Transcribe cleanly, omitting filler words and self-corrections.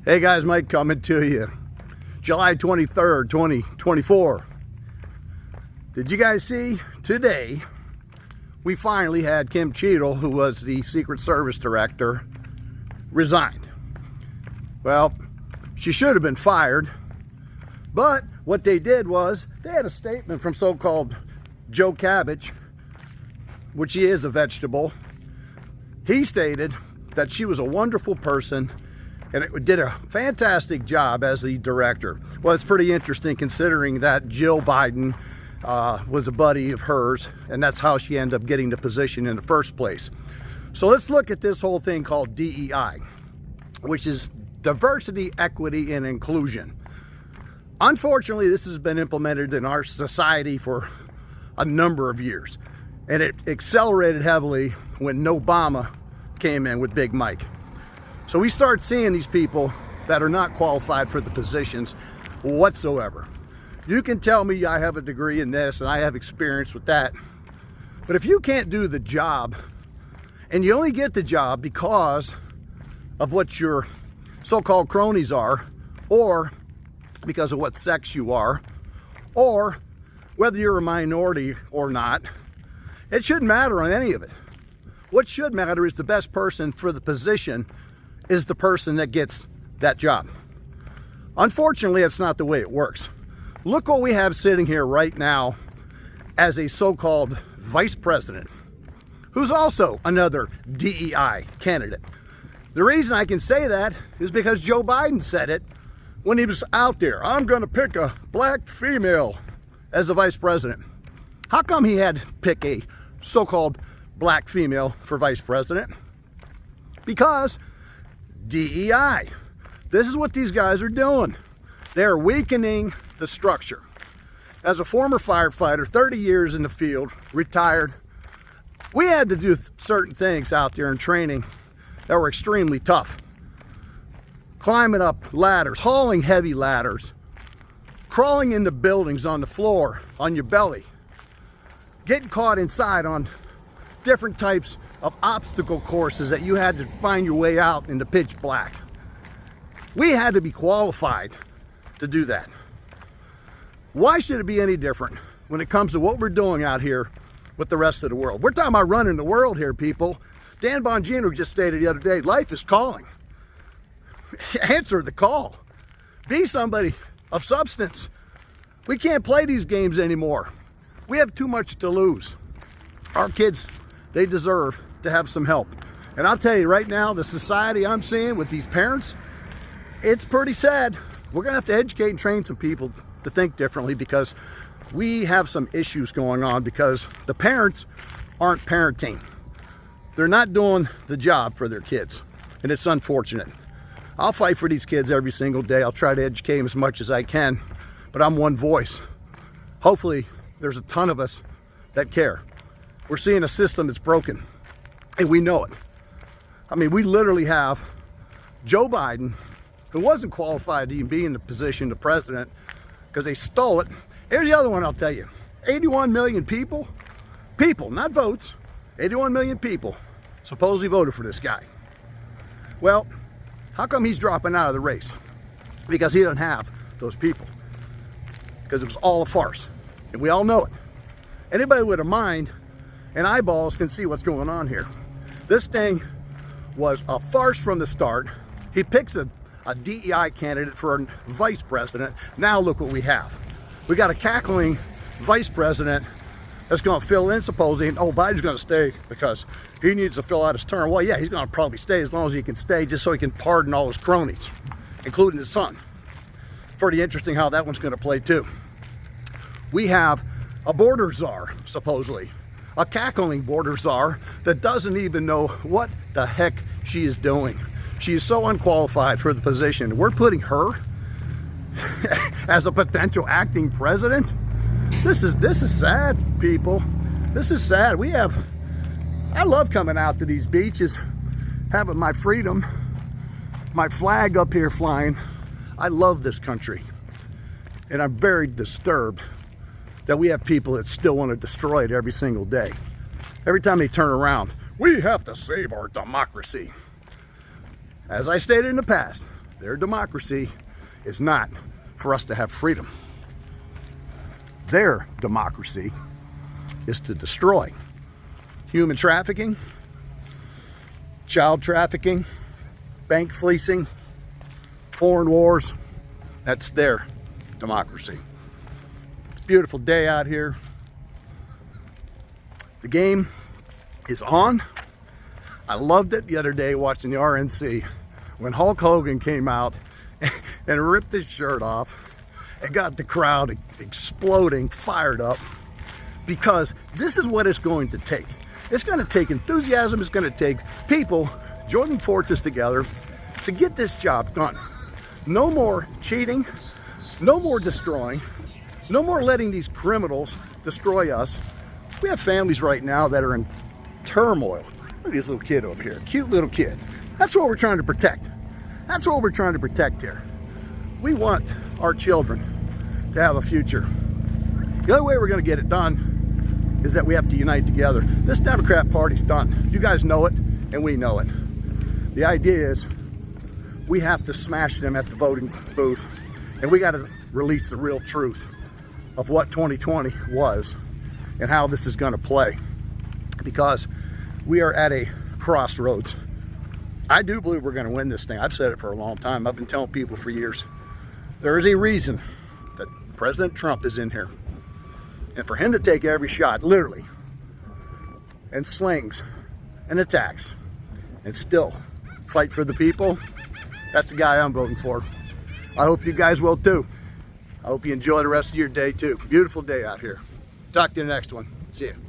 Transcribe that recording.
Hey guys, Mike coming to you. July 23rd, 2024. Did you guys see today we finally had Kim Cheadle, who was the Secret Service director, resigned? Well, she should have been fired, but what they did was they had a statement from so-called Joe Cabbage, which he is a vegetable. He stated that she was a wonderful person and it did a fantastic job as the director. Well, it's pretty interesting considering that Jill Biden was a buddy of hers, and that's how she ended up getting the position in the first place. So let's look at this whole thing called DEI, which is diversity, equity, and inclusion. Unfortunately, this has been implemented in our society for a number of years, and it accelerated heavily when Obama came in with Big Mike. So we start seeing these people that are not qualified for the positions whatsoever. You can tell me I have a degree in this and I have experience with that, but if you can't do the job, and you only get the job because of what your so-called cronies are, or because of what sex you are, or whether you're a minority or not, it shouldn't matter on any of it. What should matter is the best person for the position is the person that gets that job. Unfortunately, that's not the way it works. Look what we have sitting here right now as a so-called vice president, who's also another DEI candidate. The reason I can say that is because Joe Biden said it when he was out there. I'm gonna pick a black female as the vice president. How come he had to pick a so-called black female for vice president? Because DEI. This is what these guys are doing. They're weakening the structure. As a former firefighter, 30 years in the field, retired, we had to do certain things out there in training that were extremely tough. Climbing up ladders, hauling heavy ladders, crawling into buildings on the floor, on your belly, getting caught inside on different types of obstacle courses that you had to find your way out in the pitch black. We had to be qualified to do that. Why should it be any different when it comes to what we're doing out here with the rest of the world? We're talking about running the world here, people. Dan Bongino just stated the other day, life is calling. Answer the call. Be somebody of substance. We can't play these games anymore. We have too much to lose. Our kids, they deserve to have some help. And I'll tell you right now, the society I'm seeing with these parents, it's pretty sad. We're gonna have to educate and train some people to think differently, because we have some issues going on because the parents aren't parenting. They're not doing the job for their kids, and it's unfortunate. I'll fight for these kids every single day. I'll try to educate them as much as I can, but I'm one voice. Hopefully there's a ton of us that care. We're seeing a system that's broken, and we know it. I mean, we literally have Joe Biden, who wasn't qualified to even be in the position of president because they stole it. Here's the other one I'll tell you. 81 million people, not votes, 81 million people supposedly voted for this guy. Well, how come he's dropping out of the race? Because he doesn't have those people. Because it was all a farce, and we all know it. Anybody with a mind and eyeballs can see what's going on here. This thing was a farce from the start. He picks a DEI candidate for a vice president. Now look what we have. We got a cackling vice president that's going to fill in supposedly, and oh, Biden's going to stay because he needs to fill out his term. Well, yeah, he's going to probably stay as long as he can stay, just so he can pardon all his cronies, including his son. Pretty interesting how that one's going to play too. We have a border czar, supposedly. A cackling border czar that doesn't even know what the heck she is doing. She is so unqualified for the position. We're putting her as a potential acting president. This is sad, people. This is sad. I love coming out to these beaches, having my freedom, my flag up here flying. I love this country, and I'm very disturbed that we have people that still want to destroy it every single day. Every time they turn around, we have to save our democracy. As I stated in the past, Their democracy is not for us to have freedom. Their democracy is to destroy human trafficking, child trafficking, bank fleecing, foreign wars. That's their democracy. It's a beautiful day out here. The game is on. I loved it the other day watching the RNC when Hulk Hogan came out and ripped his shirt off and got the crowd exploding, fired up, because this is what it's going to take. It's going to take enthusiasm. It's going to take people joining forces together to get this job done. No more cheating, no more destroying, no more letting these criminals destroy us. We have families right now that are in turmoil. Look at this little kid over here, cute little kid. That's what we're trying to protect. That's what we're trying to protect here. We want our children to have a future. The only way we're going to get it done is that we have to unite together. This Democrat Party's done. You guys know it, and we know it. The idea is we have to smash them at the voting booth, and we got to release the real truth of what 2020 was and how this is going to play, because we are at a crossroads. I do believe we're going to win this thing. I've said it for a long time. I've been telling people for years. There is a reason that President Trump is in here. And for him to take every shot, literally, and slings and attacks, and still fight for the people, that's the guy I'm voting for. I hope you guys will too. I hope you enjoy the rest of your day too. Beautiful day out here. Talk to you in the next one. See you.